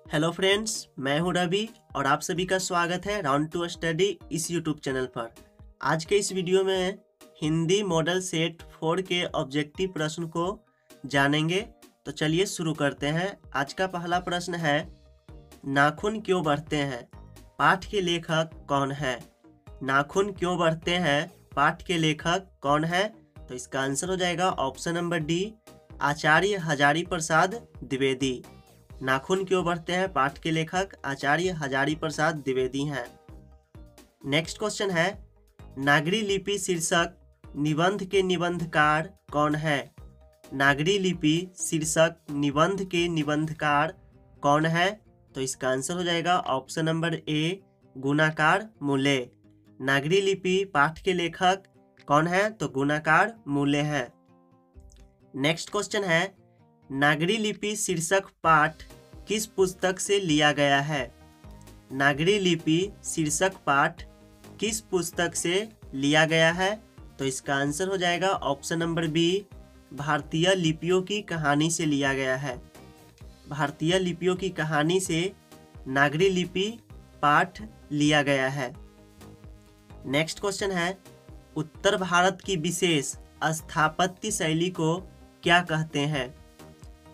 Hello friends, मैं हूं रवि और आप सभी का स्वागत है राउंड टू स्टडी इस यूट्यूब चैनल पर। आज के इस वीडियो में हिंदी मॉडल सेट 4 के ऑब्जेक्टिव प्रश्न को जानेंगे। तो चलिए शुरू करते हैं। आज का पहला प्रश्न है, नाखून क्यों बढ़ते हैं? पाठ के लेखक कौन है? नाखून क्यों बढ़ते हैं? पाठ के लेखक कौन है? तो इसका आंसर हो जाएगा ऑप्शन नंबर डी, आचार्य हजारी प्रसाद द्विवेदी। नाखून क्यों बढ़ते हैं? पाठ के लेखक आचार्य हजारी प्रसाद द्विवेदी हैं। नेक्स्ट क्वेश्चन है, नागरी लिपि शीर्षक निबंध के निबंधकार कौन है? नागरी लिपि शीर्षक निबंध के निबंधकार कौन है? तो इसका आंसर हो जाएगा ऑप्शन नंबर ए, गुणाकार मूले। नागरी लिपि पाठ के लेखक कौन है? तो गुणाकार मूले हैं। नेक्स्ट क्वेश्चन है, नागरी लिपि शीर्षक पाठ किस पुस्तक से लिया गया है? नागरी लिपि शीर्षक पाठ किस पुस्तक से लिया गया है? तो इसका आंसर हो जाएगा ऑप्शन नंबर बी, भारतीय लिपियों की कहानी से लिया गया है। भारतीय लिपियों की कहानी से नागरी लिपि पाठ लिया गया है। नेक्स्ट क्वेश्चन है, उत्तर भारत की विशेष स्थापत्य शैली को क्या कहते हैं?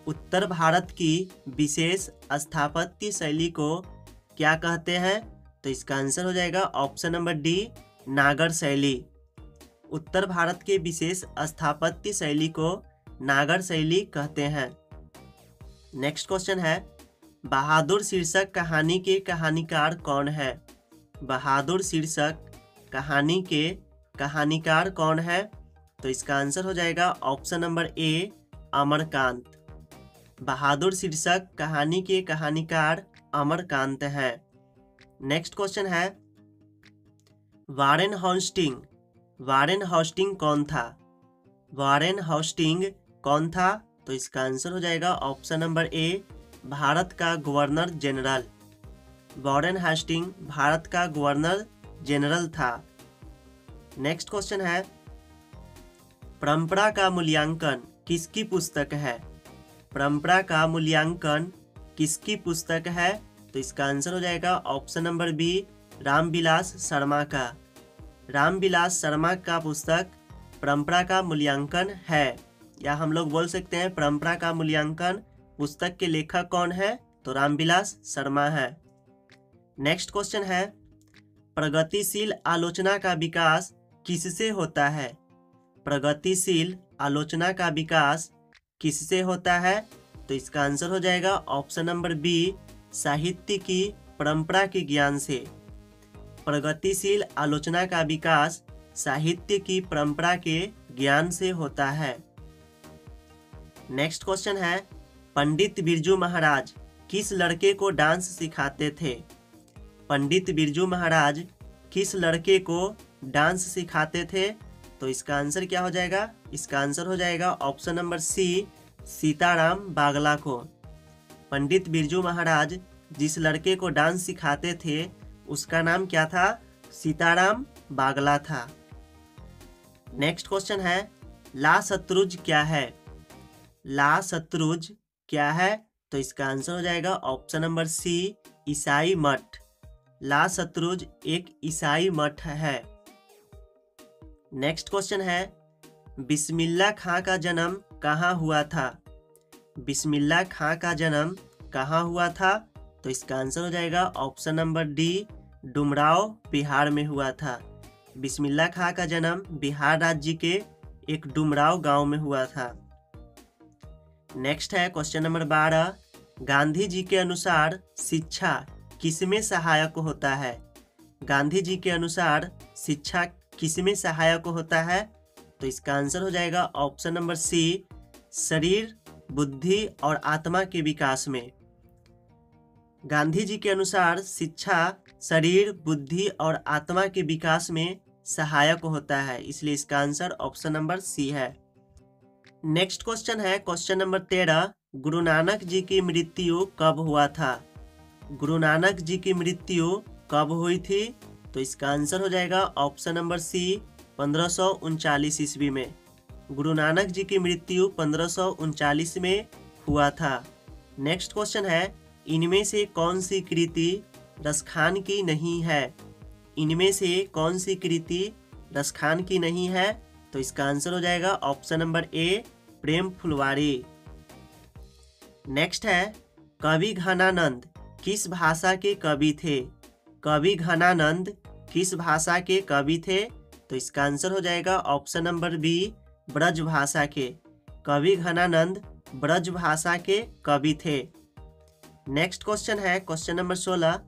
उत्तर भारत की विशेष स्थापत्य शैली को क्या कहते हैं? तो इसका आंसर हो जाएगा ऑप्शन नंबर डी, नागर शैली। उत्तर भारत के विशेष स्थापत्य शैली को नागर शैली कहते हैं। नेक्स्ट क्वेश्चन है, बहादुर शीर्षक कहानी के कहानीकार कौन है? बहादुर शीर्षक कहानी के कहानीकार कौन है? तो इसका आंसर हो जाएगा ऑप्शन नंबर ए, अमरकांत। बहादुर शीर्षक कहानी के कहानीकार अमरकांत है। नेक्स्ट क्वेश्चन है, वारेन हॉस्टिंग कौन था? वारेन हॉस्टिंग कौन था? तो इसका आंसर हो जाएगा ऑप्शन नंबर ए, भारत का governor general. Warren hoisting Bharat का गवर्नर जनरल था। नेक्स्ट क्वेश्चन है, परंपरा का मूल्यांकन किसकी पुस्तक है? परंपरा का मूल्यांकन किसकी पुस्तक है? तो इसका आंसर हो जाएगा option number B, Ramvilas Sharma का। रामविलास शर्मा का पुस्तक परंपरा का मूल्यांकन है, या हम लोग बोल सकते हैं परंपरा का मूल्यांकन पुस्तक के लेखक कौन है? तो रामविलास शर्मा है। नेक्स्ट क्वेश्चन है, प्रगतिशील आलोचना का विकास किससे होता है? प्रगतिशील आलोचना का विकास किससे होता है? तो इसका आंसर हो जाएगा ऑप्शन नंबर बी, साहित्य की परंपरा के ज्ञान से। प्रगतिशील आलोचना का विकास साहित्य की परंपरा के ज्ञान से होता है। नेक्स्ट क्वेश्चन है, पंडित बिरजू महाराज किस लड़के को डांस सिखाते थे? पंडित बिरजू महाराज किस लड़के को डांस सिखाते थे? तो इसका आंसर क्या हो जाएगा? इसका आंसर हो जाएगा ऑप्शन नंबर सी, सीताराम बागला को। पंडित बिरजू महाराज जिस लड़के को डांस सिखाते थे उसका नाम क्या था? सीताराम बागला था। नेक्स्ट क्वेश्चन है, ला शत्रुज क्या है? ला शत्रुज क्या है? तो इसका आंसर हो जाएगा ऑप्शन नंबर सी, ईसाई मठ। ला शत्रुज एक ईसाई मठ है। नेक्स्ट क्वेश्चन है, बिस्मिल्लाह खां का जन्म कहाँ हुआ था? बिस्मिल्लाह खां का जन्म कहाँ हुआ था? तो इसका आंसर हो जाएगा option number D, Dumraon Bihar में हुआ था। बिस्मिल्लाह खां का जन्म बिहार राज्य के एक डुमराव गांव में हुआ था। नेक्स्ट है क्वेश्चन नंबर 12, गांधी जी के अनुसार शिक्षा किसमें सहायक होता है? गांधी जी के अनुसार शिक्षा किसमें सहायक होता है? तो इसका आंसर हो जाएगा ऑप्शन नंबर सी, शरीर, बुद्धि और आत्मा के विकास में। गांधी जी के अनुसार शिक्षा शरीर, बुद्धि और आत्मा के विकास में सहायक होता है, इसलिए इसका आंसर ऑप्शन नंबर सी है। नेक्स्ट क्वेश्चन है क्वेश्चन नंबर 13, गुरु नानक जी की मृत्यु कब हुआ था? गुरु नानक जी की मृत्यु कब हुई थी? तो इसका आंसर हो जाएगा ऑप्शन नंबर सी, 1539 ईस्वी में। गुरु नानक जी की मृत्यु 1539 में हुआ था। नेक्स्ट क्वेश्चन है, इनमें से कौन सी कृति रसखान की नहीं है? इनमें से कौन सी कृति रसखान की नहीं है? तो इसका आंसर हो जाएगा option number A, Prem Phulwari. Next है, कवि घनानंद किस भाषा के कवि थे? कवि घनानंद किस भाषा के कवि थे? तो इसका आंसर हो जाएगा ऑप्शन नंबर बी, ब्रज भाषा के। कवि घनानंद ब्रज भाषा के कवि थे। नेक्स्ट क्वेश्चन है क्वेश्चन नंबर 16,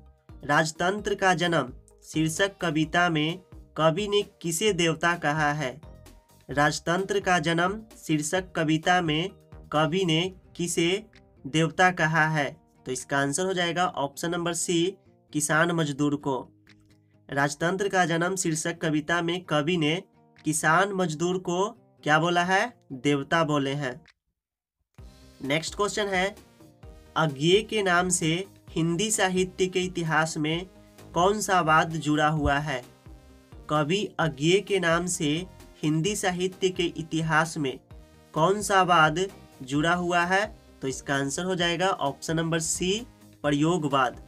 राजतंत्र का जन्म शीर्षक कविता में कवि ने किसे देवता कहा है? राजतंत्र का जन्म शीर्षक कविता में कवि ने किसे देवता कहा है? तो इसका आंसर हो जाएगा ऑप्शन नंबर सी, किसान मजदूर को। राजतंत्र का जन्म शीर्षक कविता में कवि ने किसान मजदूर को क्या बोला है? देवता बोले हैं। नेक्स्ट क्वेश्चन है, अज्ञेय के नाम से हिंदी साहित्य के इतिहास में कौन सा वाद जुड़ा हुआ है? कवि अज्ञेय के नाम से हिंदी साहित्य के इतिहास में कौन सा वाद जुड़ा हुआ है? तो इसका आंसर हो जाएगा ऑप्शन नंबर सी, प्रयोगवाद।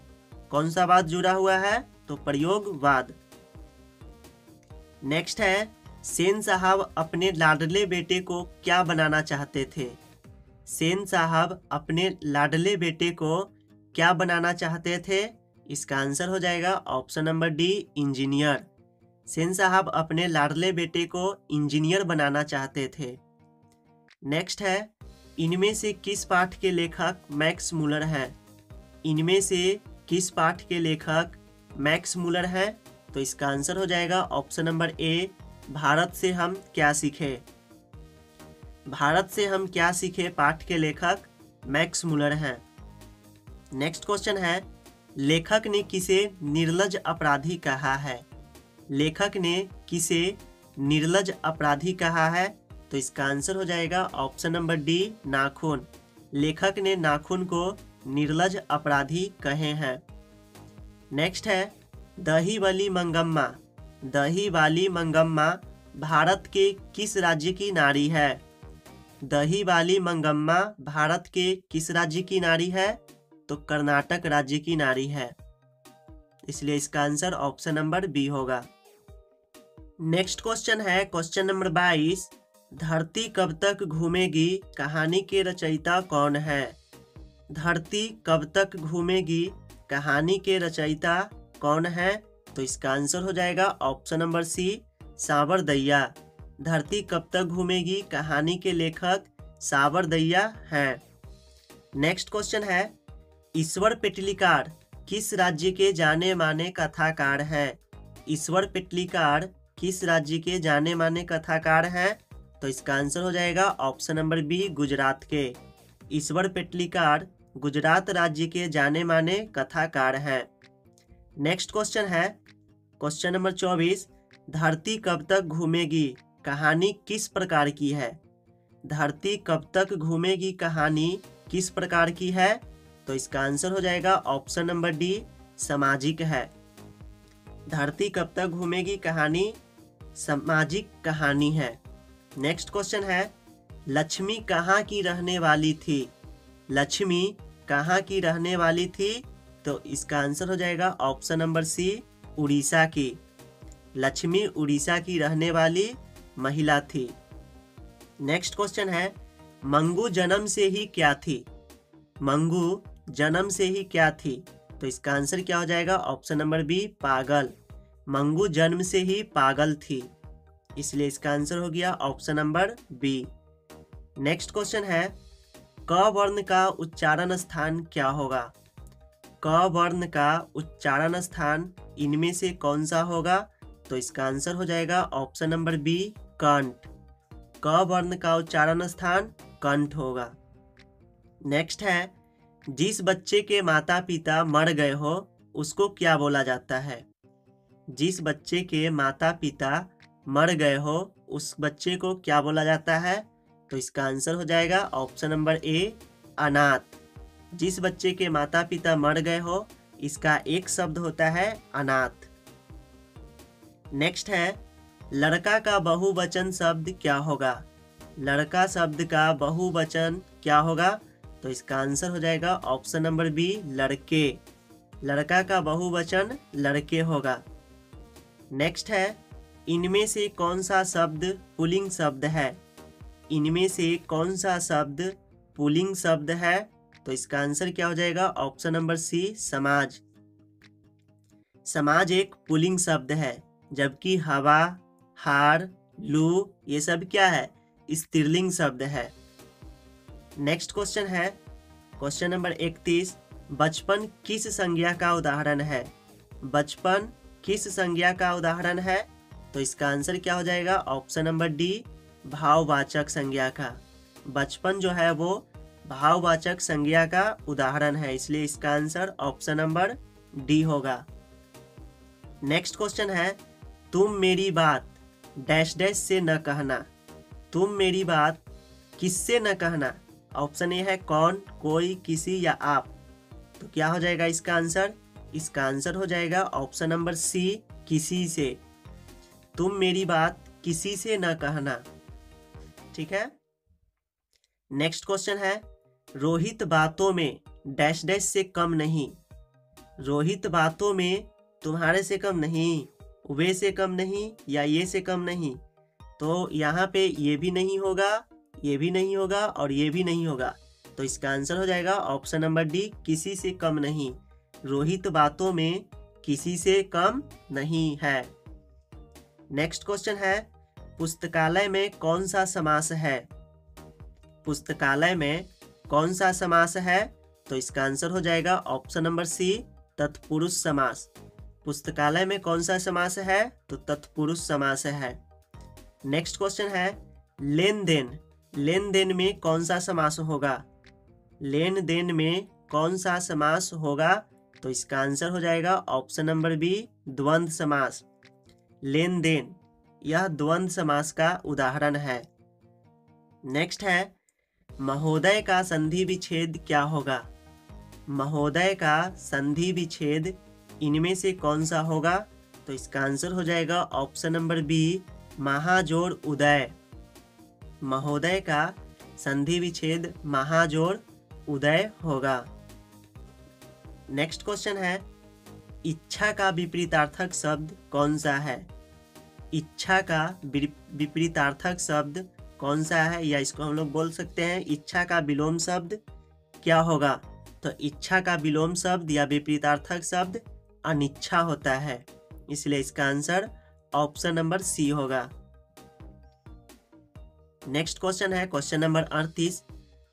कौन सा वाद जुड़ा हुआ है? तो प्रयोगवाद। नेक्स्ट है, सेन साहब अपने लाडले बेटे को क्या बनाना चाहते थे? सेन साहब अपने लाडले बेटे को क्या बनाना चाहते थे? इसका आंसर हो जाएगा option number D, engineer. Sen साहब अपने लाडले बेटे को इंजीनियर बनाना चाहते थे। नेक्स्ट है, इनमें से किस पाठ के लेखक मैक्स मूलर हैं? इनमें से किस पाठ के लेखक मैक्स मूलर हैं? तो इसका आंसर हो जाएगा ऑप्शन नंबर ए, भारत से हम क्या सीखे। भारत से हम क्या सीखे पाठ के लेखक मैक्स मूलर हैं। नेक्स्ट क्वेश्चन है, लेखक ने किसे निर्लज अपराधी कहा है? लेखक ने किसे निर्लज अपराधी कहा है? तो इसका आंसर हो जाएगा ऑप्शन नंबर डी, नाखून। लेखक ने नाखून को निर्लज अपराधी कहे हैं। नेक्स्ट है, दही वाली मंगम्मा। दही वाली मंगम्मा भारत के किस राज्य की नारी है? दही वाली मंगम्मा भारत के किस राज्य की नारी है? तो कर्नाटक राज्य की नारी है, इसलिए इसका आंसर ऑप्शन नंबर बी होगा। नेक्स्ट क्वेश्चन है क्वेश्चन नंबर 22, धरती कब तक घूमेगी कहानी के रचयिता कौन है? धरती कब तक घूमेगी कहानी के रचयिता कौन है? तो इसका आंसर हो जाएगा ऑप्शन नंबर सी, सावरदैया। धरती कब तक घूमेगी कहानी के लेखक सावरदैया हैं। नेक्स्ट क्वेश्चन है, ईश्वर पेटलीकार किस राज्य के जाने माने कथाकार हैं? ईश्वर पेटलीकार किस राज्य के जाने माने कथाकार हैं? तो इसका आंसर हो जाएगा ऑप्शन नंबर बी, गुजरात के। ईश्वर पेटलीकार गुजरात राज्य के जाने माने कथाकार हैं। नेक्स्ट क्वेश्चन है क्वेश्चन नंबर 24, धरती कब तक घूमेगी कहानी किस प्रकार की है? धरती कब तक घूमेगी कहानी किस प्रकार की है? तो इसका आंसर हो जाएगा ऑप्शन नंबर डी, सामाजिक है। धरती कब तक घूमेगी कहानी सामाजिक कहानी है। नेक्स्ट क्वेश्चन है, लक्ष्मी कहाँ की रहने वाली थी? लक्ष्मी कहाँ की रहने वाली थी? तो इसका आंसर हो जाएगा ऑप्शन नंबर सी, उड़ीसा की। लक्ष्मी उड़ीसा की रहने वाली महिला थी। नेक्स्ट क्वेश्चन है, मंगू जन्म से ही क्या थी? मंगू जन्म से ही क्या थी? तो इसका आंसर क्या हो जाएगा ऑप्शन नंबर बी, पागल। मंगू जन्म से ही पागल थी, इसलिए इसका आंसर हो गया option number B. Next question है, क वर्ण का उच्चारण स्थान क्या होगा? क वर्ण का उच्चारण स्थान इनमें से कौन सा होगा? तो इसका आंसर हो जाएगा ऑप्शन नंबर बी, कंठ। क वर्ण का उच्चारण स्थान कंठ होगा। नेक्स्ट है, जिस बच्चे के माता पिता मर गए हो उसको क्या बोला जाता है? जिस बच्चे के माता पिता मर गए हो उस बच्चे को क्या बोला जाता है? तो इसका आंसर हो जाएगा ऑप्शन नंबर ए, अनाथ। जिस बच्चे के माता पिता मर गए हो इसका एक शब्द होता है अनाथ। नेक्स्ट है, लड़का का बहुवचन शब्द क्या होगा? लड़का शब्द का बहुवचन क्या होगा? तो इसका आंसर हो जाएगा ऑप्शन नंबर बी लड़के। लड़का का बहुवचन लड़के होगा। नेक्स्ट है, इनमें से कौन सा शब्द पुल्लिंग शब्द है? इनमें से कौन सा शब्द पुल्लिंग शब्द है? तो इसका आंसर क्या हो जाएगा? ऑप्शन नंबर सी समाज। समाज एक पुल्लिंग शब्द है, जबकि हवा, हार, लू ये सब क्या है? स्त्रीलिंग शब्द है। नेक्स्ट क्वेश्चन है क्वेश्चन नंबर 31, बचपन किस संज्ञा का उदाहरण है? बचपन किस संज्ञा का उदाहरण है? तो इसका आंसर क्या हो जाएगा? ऑप्शन नंबर डी भाववाचक संज्ञा का। बचपन जो है वो भाववाचक संज्ञा का उदाहरण है, इसलिए इसका आंसर ऑप्शन नंबर डी होगा। नेक्स्ट क्वेश्चन है, तुम मेरी बात डैश डैश से न कहना। तुम मेरी बात किससे न कहना? ऑप्शन ए है कौन, कोई, किसी या आप। तो क्या हो जाएगा इसका आंसर? इसका आंसर हो जाएगा ऑप्शन नंबर सी किसी से। तुम मेरी बात किसी से न कहना। ठीक है। नेक्स्ट क्वेश्चन है, रोहित बातों में डैश डैश से कम नहीं। रोहित बातों में तुम्हारे से कम नहीं, वे से कम नहीं या ये से कम नहीं। तो यहाँ पे ये भी नहीं होगा, ये भी नहीं होगा और ये भी नहीं होगा। तो इसका आंसर हो जाएगा ऑप्शन नंबर डी किसी से कम नहीं। रोहित बातों में किसी से कम नहीं है। नेक्स्ट क्वेश्चन है, पुस्तकालय में कौन सा समास है? पुस्तकालय में कौन सा समास है? तो इसका आंसर हो जाएगा ऑप्शन नंबर सी तत्पुरुष समास। पुस्तकालय में कौन सा समास है? तो तत्पुरुष समास है। नेक्स्ट क्वेश्चन है, लेन देन। लेन देन में कौन सा समास होगा? लेन देन में कौन सा समास होगा? तो इसका आंसर हो जाएगा ऑप्शन नंबर बी द्वंद्व समास। लेन देन यह द्वंद्व समास का उदाहरण है। नेक्स्ट है, महोदय का संधि विच्छेद क्या होगा? महोदय का संधि विच्छेद इनमें से कौन सा होगा? तो इसका आंसर हो जाएगा ऑप्शन नंबर बी महाजोड़ उदय। महोदय का संधि विच्छेद महाजोड़ उदय होगा। नेक्स्ट क्वेश्चन है, इच्छा का विपरीतार्थक शब्द कौन सा है? इच्छा का विपरीतार्थक शब्द कौन सा है, या इसको हम लोग बोल सकते हैं इच्छा का विलोम शब्द क्या होगा? तो इच्छा का विलोम शब्द या विपरीतार्थक शब्द अनिच्छा होता है, इसलिए इसका आंसर ऑप्शन नंबर सी होगा। नेक्स्ट क्वेश्चन है क्वेश्चन नंबर 38,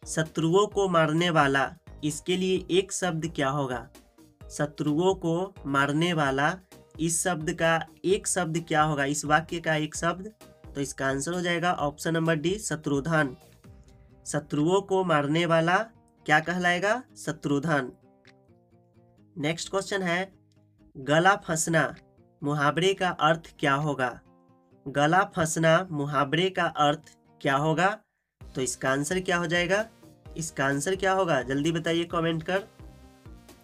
शत्रुओं को मारने वाला, इसके लिए एक शब्द क्या होगा? शत्रुओं को मारने वाला, इस शब्द का एक शब्द क्या होगा? इस वाक्य का एक शब्द? तो इसका आंसर हो जाएगा ऑप्शन नंबर डी शत्रुधन। शत्रुओं को मारने वाला क्या कहलाएगा? शत्रुधन। नेक्स्ट क्वेश्चन है, गला फंसना मुहावरे का अर्थ क्या होगा? गला फंसना मुहावरे का अर्थ क्या होगा? तो इसका आंसर क्या हो जाएगा? इसका आंसर क्या होगा? जल्दी बताइए कमेंट कर।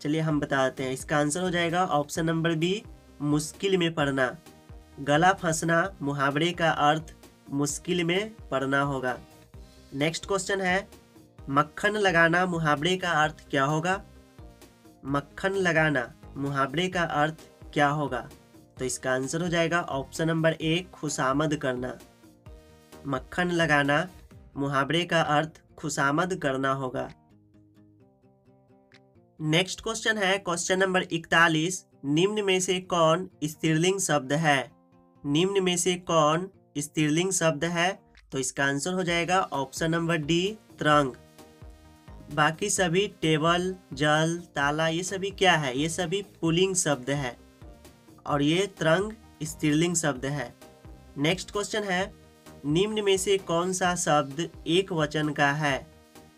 चलिए हम बता देते हैं। इसका आंसर हो जाएगा ऑप्शन नंबर बी मुश्किल में पड़ना। गला फंसना मुहावरे का अर्थ मुश्किल में पड़ना होगा। नेक्स्ट क्वेश्चन है, मक्खन लगाना मुहावरे का अर्थ क्या होगा? मक्खन लगाना मुहावरे का अर्थ क्या होगा? तो इसका आंसर हो जाएगा ऑप्शन नंबर ए खुशामद करना। मक्खन लगाना मुहावरे का अर्थ खुशामद करना होगा। नेक्स्ट क्वेश्चन है क्वेश्चन नंबर 41, निम्न में से कौन स्त्रीलिंग शब्द है? निम्न में से कौन स्त्रीलिंग शब्द है? तो इसका आंसर हो जाएगा ऑप्शन नंबर डी तरंग। बाकी सभी टेबल, जल, ताला ये सभी क्या है? ये सभी पुल्लिंग शब्द है और ये तरंग स्त्रीलिंग शब्द है। नेक्स्ट क्वेश्चन है, निम्न में से कौन सा शब्द एक वचन का है?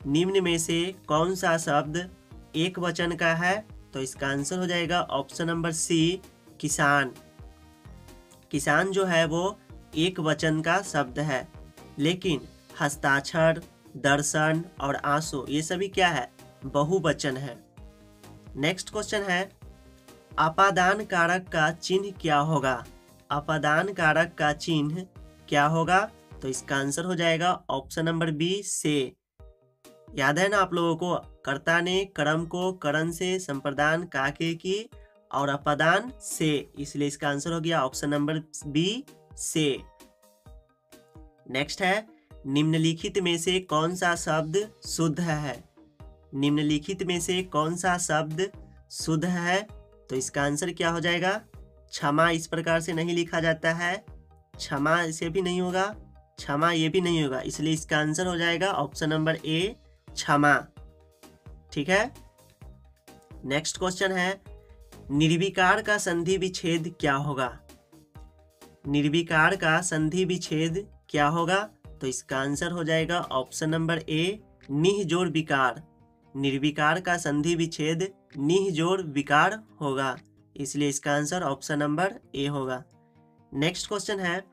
निम्न में से कौन सा शब्द एक वचन का है? तो इसका आंसर हो जाएगा ऑप्शन नंबर सी किसान। किसान जो है वो एक वचन का शब्द है, लेकिन हस्ताक्षर, दर्शन और आंसू ये सभी क्या है? बहुवचन है। नेक्स्ट क्वेश्चन है, अपादान कारक का चिन्ह क्या होगा? अपादान कारक का चिन्ह क्या होगा? तो इसका आंसर हो जाएगा ऑप्शन नंबर बी से। याद है ना आप लोगों को, कर्ता ने कर्म को करण से, संप्रदान काके की और अपदान से, इसलिए इसका आंसर हो गया ऑप्शन नंबर बी से। नेक्स्ट है, निम्नलिखित में से कौन सा शब्द शुद्ध है? निम्नलिखित में से कौन सा शब्द शुद्ध है? तो इसका आंसर क्या हो जाएगा? क्षमा इस प्रकार से नहीं लिखा जाता है, क्षमा इसे भी नहीं होगा, क्षमा ये भी नहीं होगा, इसलिए इसका आंसर हो जाएगा ऑप्शन नंबर ए क्षमा। ठीक है। नेक्स्ट क्वेश्चन है, निर्विकार का संधि विच्छेद क्या होगा? निर्विकार का संधि विच्छेद क्या होगा? तो इसका आंसर हो जाएगा ऑप्शन नंबर ए निह जोड़ विकार। निर्विकार का संधि विच्छेद निह जोड़ विकार होगा, इसलिए इसका आंसर ऑप्शन नंबर ए होगा। नेक्स्ट क्वेश्चन है,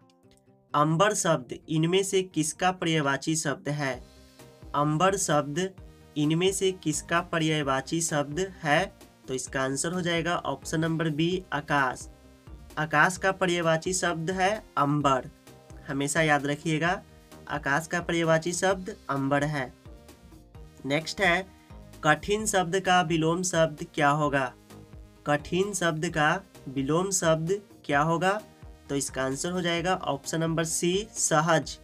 अंबर शब्द इनमें से किसका पर्यायवाची शब्द है? अंबर शब्द इनमें से किसका पर्यायवाची शब्द है? तो इसका आंसर हो जाएगा ऑप्शन नंबर बी आकाश। आकाश का पर्यायवाची शब्द है अंबर, हमेशा याद रखिएगा, आकाश का पर्यायवाची शब्द अंबर है। नेक्स्ट है, कठिन शब्द का विलोम शब्द क्या होगा? कठिन शब्द का विलोम शब्द क्या होगा? तो इसका आंसर हो जाएगा ऑप्शन नंबर सी सहज।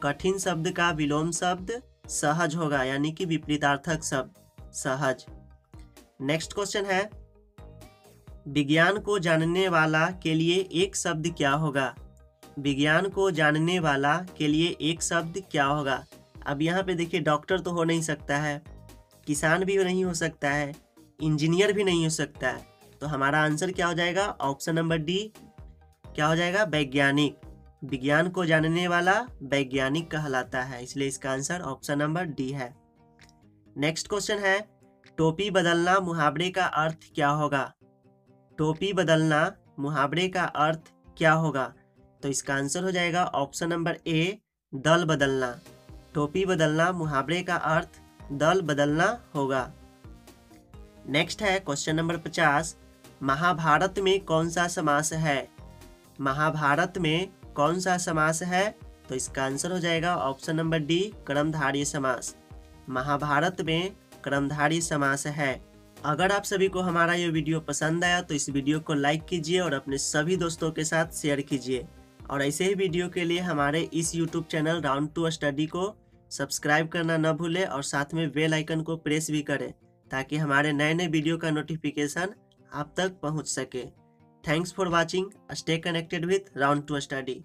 कठिन शब्द का विलोम शब्द सहज होगा, यानी कि विपरीतार्थक शब्द सहज। नेक्स्ट क्वेश्चन है, विज्ञान को जानने वाला के लिए एक शब्द क्या होगा? विज्ञान को जानने वाला के लिए एक शब्द क्या होगा? अब यहाँ पे देखिए, डॉक्टर तो हो नहीं सकता है, किसान भी नहीं हो सकता है, इंजीनियर भी नहीं हो सकता है, तो हमारा आंसर क्या हो जाएगा? ऑप्शन नंबर डी क्या हो जाएगा? वैज्ञानिक। विज्ञान को जानने वाला वैज्ञानिक कहलाता है, इसलिए इसका आंसर ऑप्शन नंबर डी है। नेक्स्ट क्वेश्चन है, टोपी बदलना मुहावरे का अर्थ क्या होगा? टोपी बदलना मुहावरे का अर्थ क्या होगा? तो इसका आंसर हो जाएगा ऑप्शन नंबर ए दल बदलना। टोपी बदलना मुहावरे का अर्थ दल बदलना होगा। नेक्स्ट है क्वेश्चन नंबर 50, महाभारत में कौन सा समास है? महाभारत में कौन सा समास है? तो इसका आंसर हो जाएगा ऑप्शन नंबर डी कर्मधारय समास। महाभारत में कर्मधारय समास है। अगर आप सभी को हमारा ये वीडियो पसंद आया तो इस वीडियो को लाइक कीजिए और अपने सभी दोस्तों के साथ शेयर कीजिए, और ऐसे ही वीडियो के लिए हमारे इस YouTube channel round to study को सब्सक्राइब करना न भूलें और साथ में बेल आइकन को प्रेस भी करें, ताकि हमारे नए नए वीडियो का नोटिफिकेशन आप तक पहुंच सके। Thanks for watching, stay connected with round to study.